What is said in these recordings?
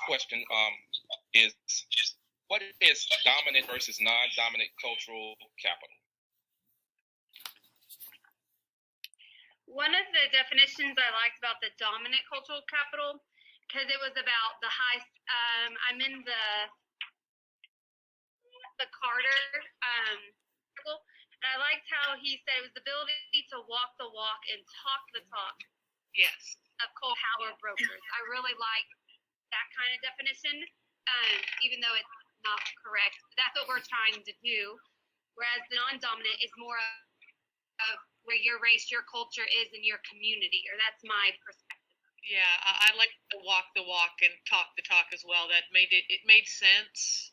question is, what is dominant versus non-dominant cultural capital? One of the definitions I liked about the dominant cultural capital, because it was about the high, I'm in the Carter article, and I liked how he said it was the ability to walk the walk and talk the talk. Yes. Of power brokers. I really like that kind of definition, even though it's not correct. That's what we're trying to do, whereas the non-dominant is more of where your race, your culture is in your community, or that's my perspective. Yeah, I like to walk the walk and talk the talk as well. That made it made sense.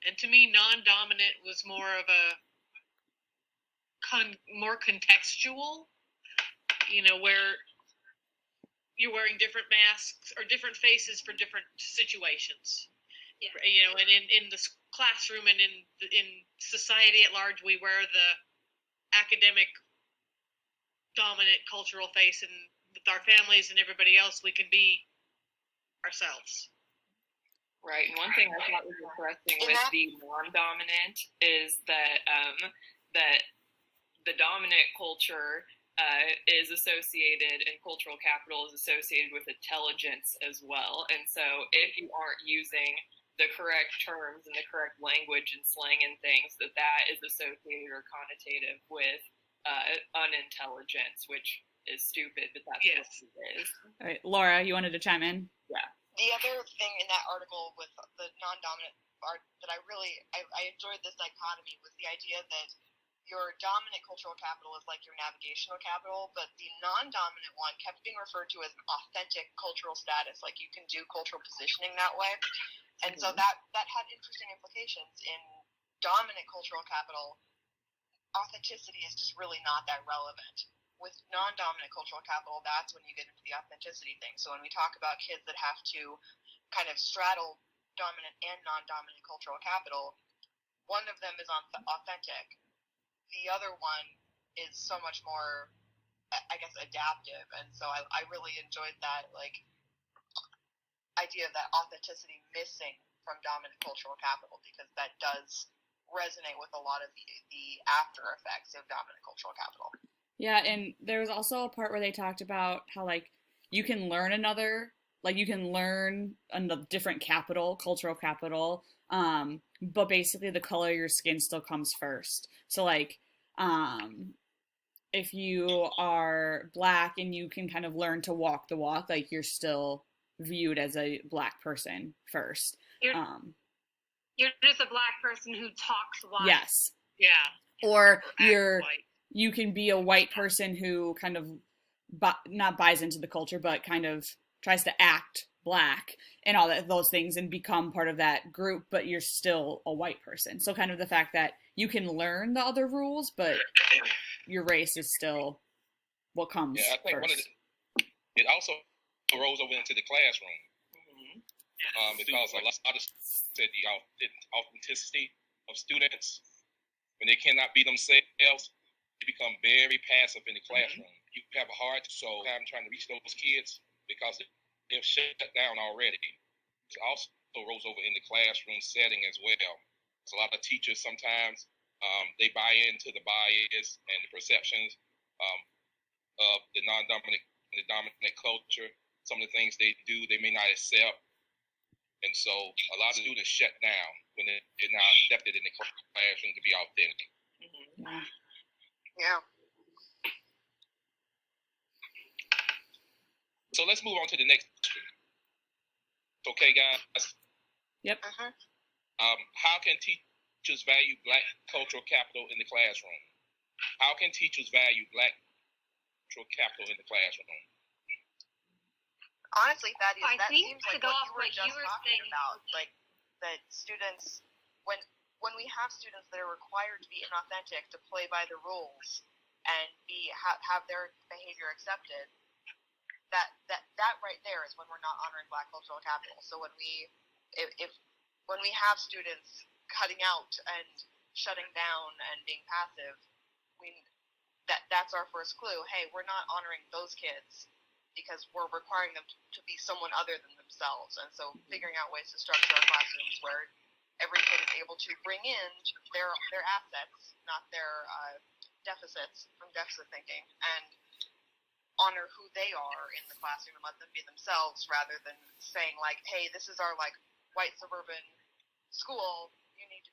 And to me, non-dominant was more of a more contextual, where you're wearing different masks or different faces for different situations. Yeah. And in the classroom and in society at large, we wear the academic dominant cultural face, and with our families and everybody else, we can be ourselves. Right, and one thing I thought was interesting with the non-dominant is that that the dominant culture is associated, and cultural capital is associated with intelligence as well. And so if you aren't using the correct terms and the correct language and slang and things, that is associated or connotative with unintelligence, which is stupid, but that's what it is. All right, Laura, you wanted to chime in? Yeah. The other thing in that article with the non-dominant part that I enjoyed this dichotomy was the idea that your dominant cultural capital is like your navigational capital, but the non-dominant one kept being referred to as an authentic cultural status, like you can do cultural positioning that way. And so that had interesting implications. In dominant cultural capital, authenticity is just really not that relevant. With non-dominant cultural capital, that's when you get into the authenticity thing. So when we talk about kids that have to kind of straddle dominant and non-dominant cultural capital, one of them is authentic. The other one is so much more, I guess, adaptive. And so I really enjoyed that, idea of that authenticity missing from dominant cultural capital, because that does resonate with a lot of the after effects of dominant cultural capital. Yeah, and there was also a part where they talked about how, you can learn a different cultural capital, but basically the color of your skin still comes first. So, if you are Black and you can kind of learn to walk the walk, you're still viewed as a Black person first. You're just a Black person who talks white. Yes. Yeah. Or you can be a white person who kind of not buys into the culture, but kind of tries to act Black and all those things and become part of that group, but you're still a white person. So kind of the fact that you can learn the other rules, but your race is still what comes first. I think it also rolls over into the classroom. Because a lot of said the authenticity of students, when they cannot be themselves, they become very passive in the classroom. You have a hard time trying to reach those kids because they're shut down already. It also rolls over in the classroom setting as well. So a lot of teachers sometimes they buy into the bias and the perceptions of the non-dominant and the dominant culture. Some of the things they do, they may not accept. And so a lot of students shut down when they're not accepted in the classroom to be authentic. Yeah. Yeah. So let's move on to the next question. Okay, guys? Yep. How can teachers value Black cultural capital in the classroom? How can teachers value Black cultural capital in the classroom? Honestly, Thaddius, that seems like what you were just talking about. Like, that students, when we have students that are required to be inauthentic, to play by the rules, and have their behavior accepted, that right there is when we're not honoring Black cultural capital. So when we have students cutting out and shutting down and being passive, that's our first clue. Hey, we're not honoring those kids because we're requiring them to be someone other than themselves. And so figuring out ways to structure our classrooms where every kid is able to bring in their assets, not their deficits from deficit thinking, and honor who they are in the classroom and let them be themselves, rather than saying like, hey, this is our like white suburban school, you need to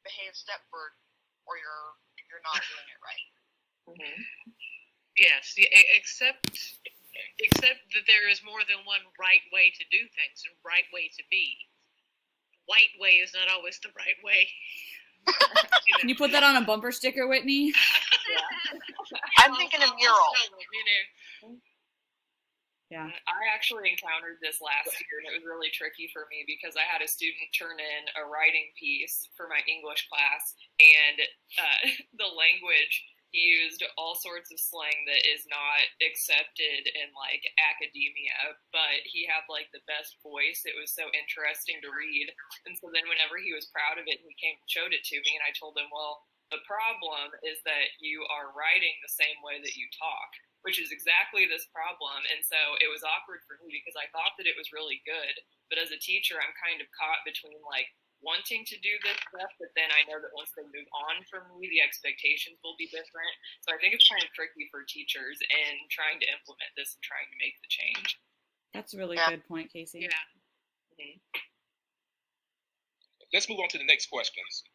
behave Stepford or you're not doing it right. Mm-hmm. Yes, except that there is more than one right way to do things and right way to be. White way is not always the right way. Can you put that on a bumper sticker, Whitney? Yeah. I'm thinking a mural. Yeah. I actually encountered this last year, and it was really tricky for me because I had a student turn in a writing piece for my English class, and the language, he used all sorts of slang that is not accepted in like academia, but he had like the best voice. It was so interesting to read. And so then whenever he was proud of it, he came and showed it to me, and I told him, well, the problem is that you are writing the same way that you talk, which is exactly this problem. And so it was awkward for me because I thought that it was really good, but as a teacher, I'm kind of caught between like wanting to do this stuff, but then I know that once they move on from me, the expectations will be different. So I think it's kind of tricky for teachers in trying to implement this and trying to make the change. That's a really good point, Casey. Yeah. Mm-hmm. Let's move on to the next questions.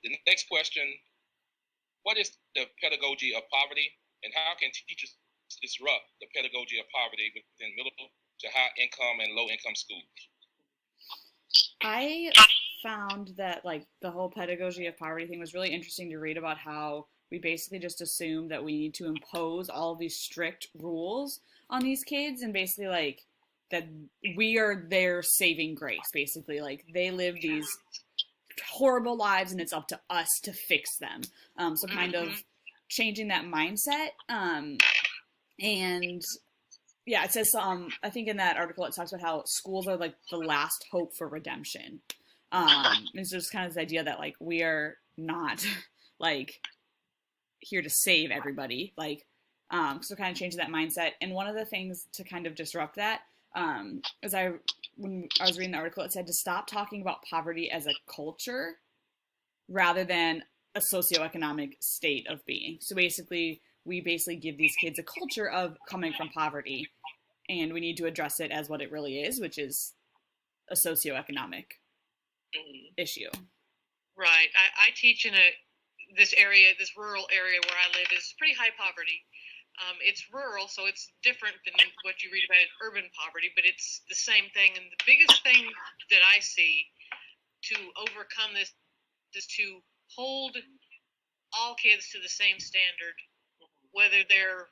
The next question, what is the pedagogy of poverty, and how can teachers disrupt the pedagogy of poverty within middle to high income and low income schools? I found that like the whole pedagogy of poverty thing was really interesting to read about how we basically just assume that we need to impose all of these strict rules on these kids, and basically like that we are their saving grace, basically. Like they live these horrible lives and it's up to us to fix them. So kind of changing that mindset. And yeah, it says, I think in that article it talks about how schools are like the last hope for redemption. It's just kind of this idea that like we are not like here to save everybody. Like, so kind of changing that mindset. And one of the things to kind of disrupt that, is when I was reading the article, it said to stop talking about poverty as a culture rather than a socioeconomic state of being. So basically, we basically give these kids a culture of coming from poverty, and we need to address it as what it really is, which is a socioeconomic issue. Right. I teach in this rural area where I live is pretty high poverty. It's rural, so it's different than what you read about in urban poverty, but it's the same thing. And the biggest thing that I see to overcome this is to hold all kids to the same standard, whether they're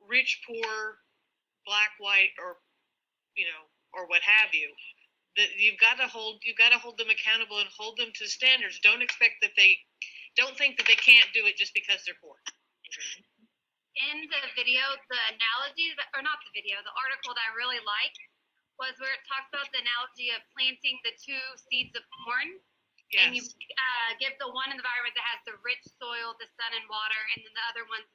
rich, poor, black, white, or or what have you. That you've got to hold them accountable and hold them to standards. Don't think that they can't do it just because they're poor. In the video, the analogy, or not the video, the article that I really liked was where it talks about the analogy of planting the two seeds of corn. Yes. And you give the one environment that has the rich soil, the sun and water, and then the other one's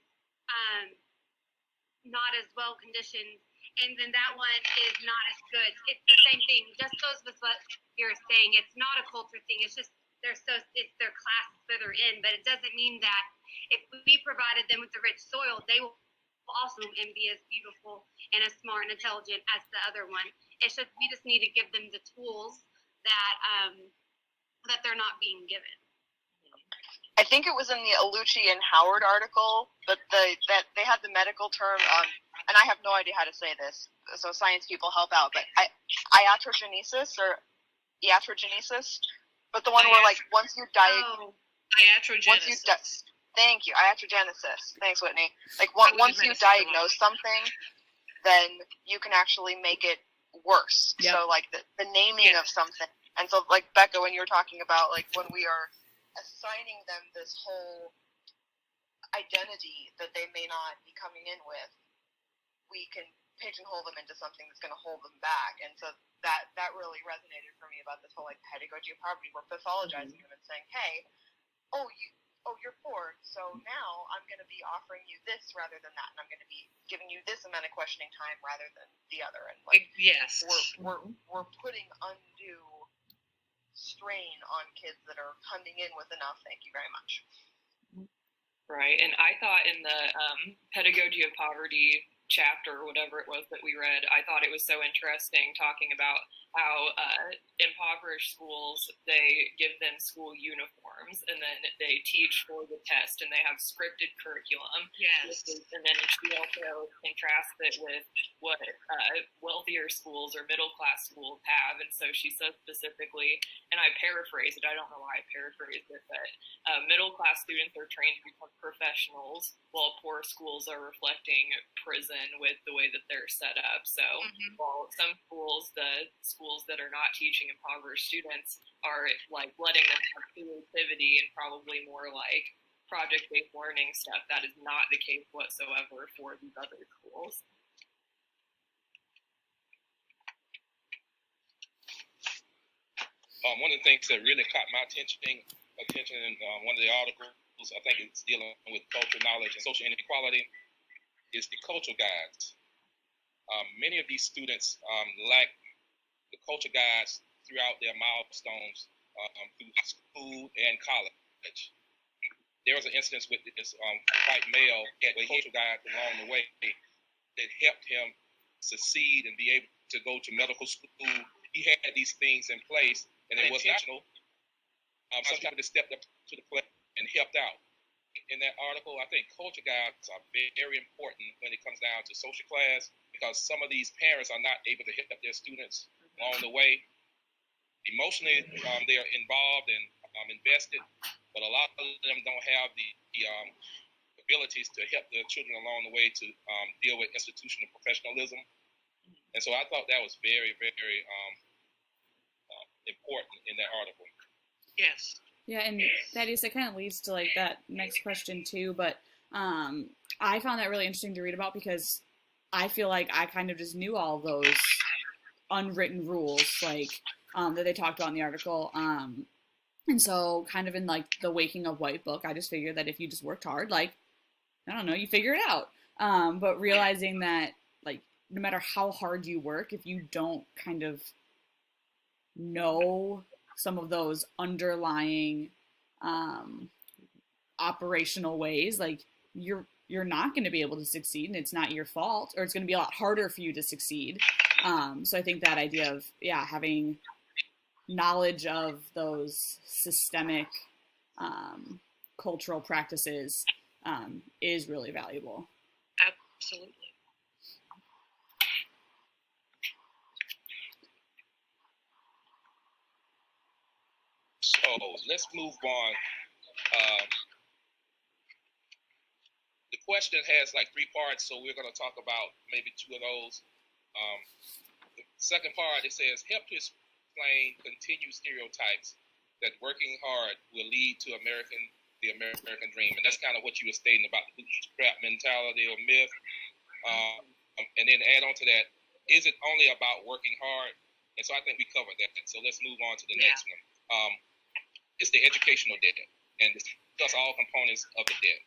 not as well conditioned, and then that one is not as good. It's the same thing. Just goes with what you're saying. It's not a culture thing. It's just it's their class that they're in, but it doesn't mean that if we provided them with the rich soil, they will also and be as beautiful and as smart and intelligent as the other one. It's just we just need to give them the tools that they're not being given. I think it was in the Alucci and Howard article that they had the medical term, and I have no idea how to say this, so science people help out, but iatrogenesis or iatrogenesis, but the one where like once you Iatrogenesis. Thank you, iatrogenesis. Thanks, Whitney. Like once you diagnose something, then you can actually make it worse. Yep. So like the naming of something, and so like Becca, when you were talking about like when we are assigning them this whole identity that they may not be coming in with, we can pigeonhole them into something that's going to hold them back. And so that really resonated for me about this whole like pedagogy of poverty. We're pathologizing them and saying, hey, oh, you're poor, so now I'm going to be offering you this rather than that, and I'm going to be giving you this amount of questioning time rather than the other, and like yes, we're putting undue strain on kids that are coming in with enough. Thank you very much. Right, and I thought in the Pedagogy of Poverty chapter, whatever it was that we read, I thought it was so interesting talking about how impoverished schools, they give them school uniforms and then they teach for the test and they have scripted curriculum. yes. And then she also contrasts it with what wealthier schools or middle class schools have. And so she says specifically, and I paraphrase it, I don't know why I paraphrased it, but middle class students are trained to become professionals while poor schools are reflecting prison with the way that they're set up. So while some schools, the schools that are not teaching impoverished students are like letting them have creativity and probably more like project-based learning stuff, that is not the case whatsoever for these other schools. One of the things that really caught my attention in one of the articles, I think it's dealing with cultural knowledge and social inequality, is the cultural guides. Many of these students lack the culture guides throughout their milestones through school and college. There was an instance with this white male had a culture guide along the way that helped him succeed and be able to go to medical school. He had these things in place, and it was intentional. Sometimes they stepped up to the plate and helped out. In that article, I think culture guides are very important when it comes down to social class, because some of these parents are not able to help their students along the way. Emotionally, they are involved and invested, but a lot of them don't have the abilities to help their children along the way to deal with institutional professionalism. And so I thought that was very, very important in that article. Yes. Yeah, and Thaddius, it kind of leads to like that next question too, but I found that really interesting to read about because I feel like I kind of just knew all those unwritten rules, like that they talked about in the article. And so kind of in like the Waking Up White book, I just figured that if you just worked hard, like, I don't know, you figure it out. But realizing that like no matter how hard you work, if you don't kind of know some of those underlying operational ways, like you're not going to be able to succeed, and it's not your fault, or it's going to be a lot harder for you to succeed. So I think that idea of having knowledge of those systemic cultural practices is really valuable. Absolutely. So let's move on. The question has like 3 parts, so we're going to talk about maybe 2 of those. The second part, it says, help to explain continued stereotypes that working hard will lead to the American dream. And that's kind of what you were stating about the bootstrap mentality or myth. And then add on to that, is it only about working hard? And so I think we covered that. So let's move on to the next one. It's the educational debt, and discuss all components of the debt.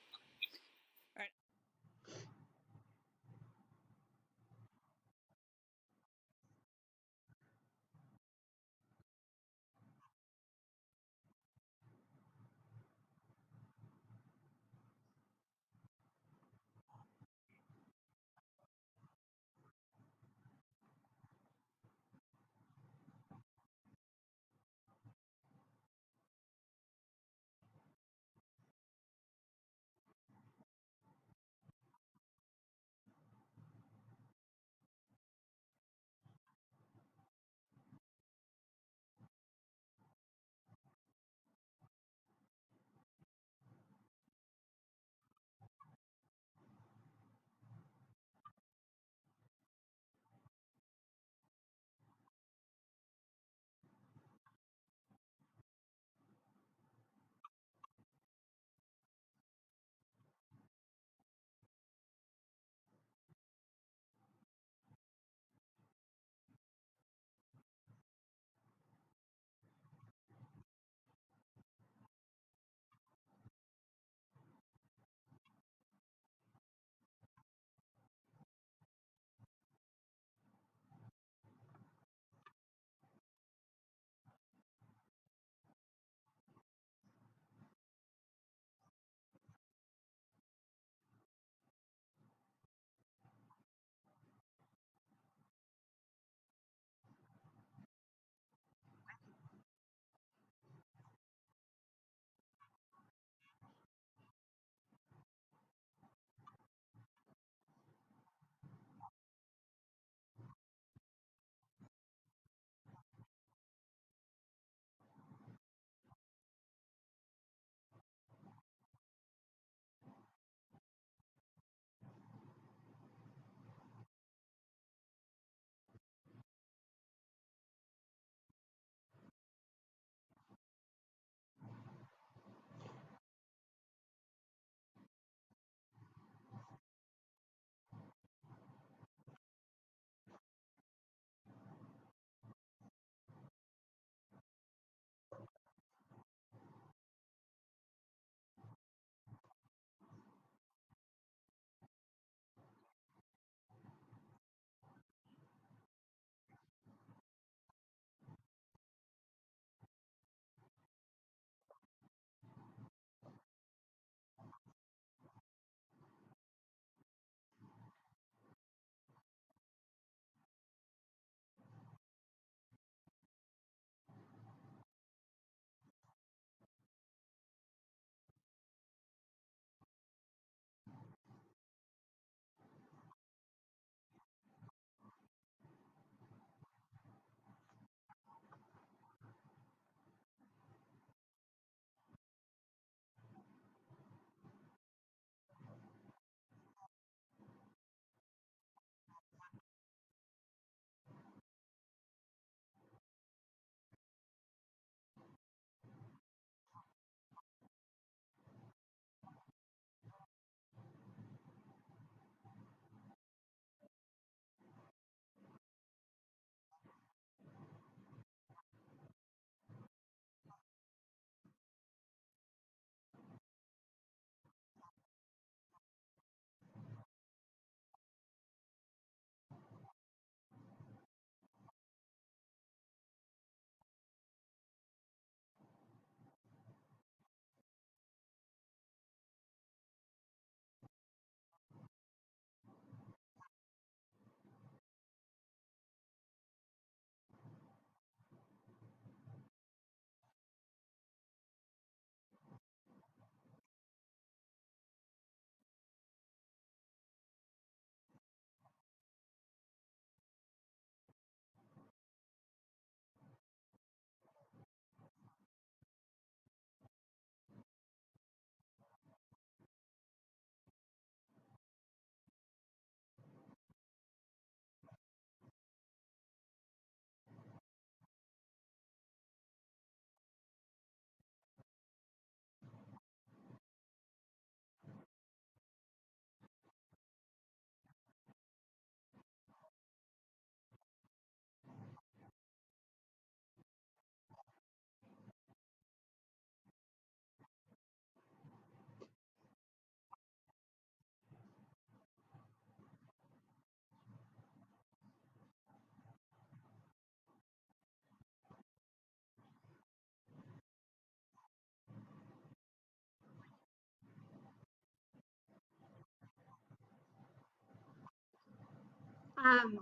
Um,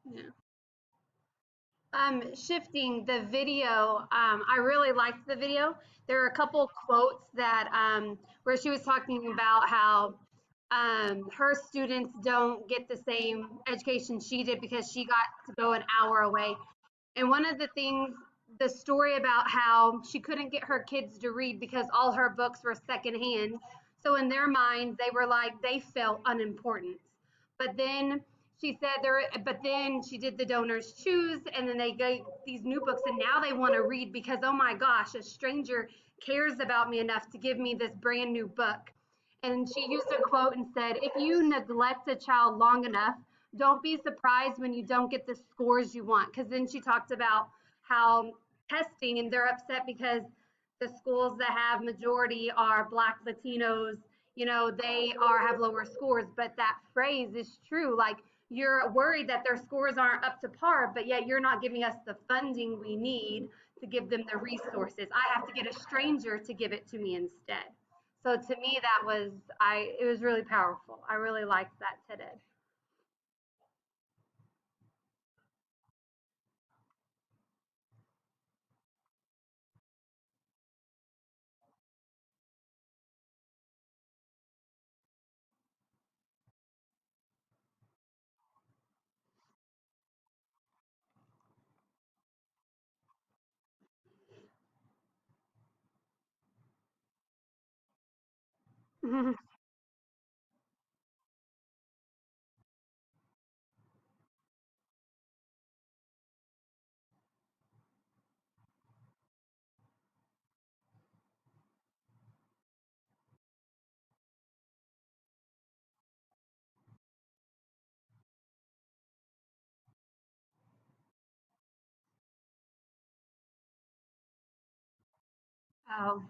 yeah. Shifting the video, I really liked the video. There are a couple quotes that where she was talking about how her students don't get the same education she did because she got to go an hour away. And one of the things, the story about how she couldn't get her kids to read because all her books were secondhand. So in their minds, they were like, they felt unimportant. But then she said but then she did the donors choose, and then they gave these new books, and now they want to read because, oh my gosh, a stranger cares about me enough to give me this brand new book. And she used a quote and said, if you neglect a child long enough, don't be surprised when you don't get the scores you want. Because then she talked about how testing, and they're upset because the schools that have majority are Black, Latinos, they have lower scores. But that phrase is true. Like, you're worried that their scores aren't up to par, but yet you're not giving us the funding we need to give them the resources. I have to get a stranger to give it to me instead. So to me, it was really powerful. I really liked that today. Oh,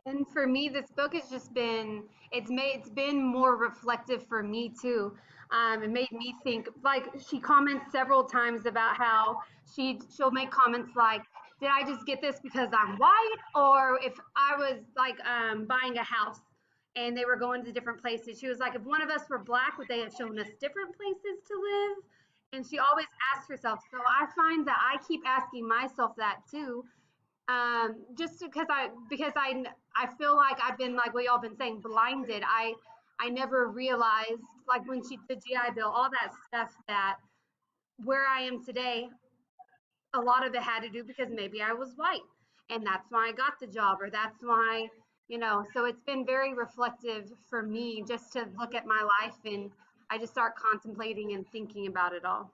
And for me, this book has just been, it's been more reflective for me too. It made me think, like she comments several times about how she'll make comments like, did I just get this because I'm white? Or if I was like buying a house and they were going to different places, she was like, if one of us were black, would they have shown us different places to live? And she always asks herself. So I find that I keep asking myself that too, just because I feel like I've been, like what y'all been saying, blinded. I never realized, like when she did GI Bill, all that stuff, that where I am today, a lot of it had to do because maybe I was white, and that's why I got the job, or that's why, so it's been very reflective for me just to look at my life, and I just start contemplating and thinking about it all.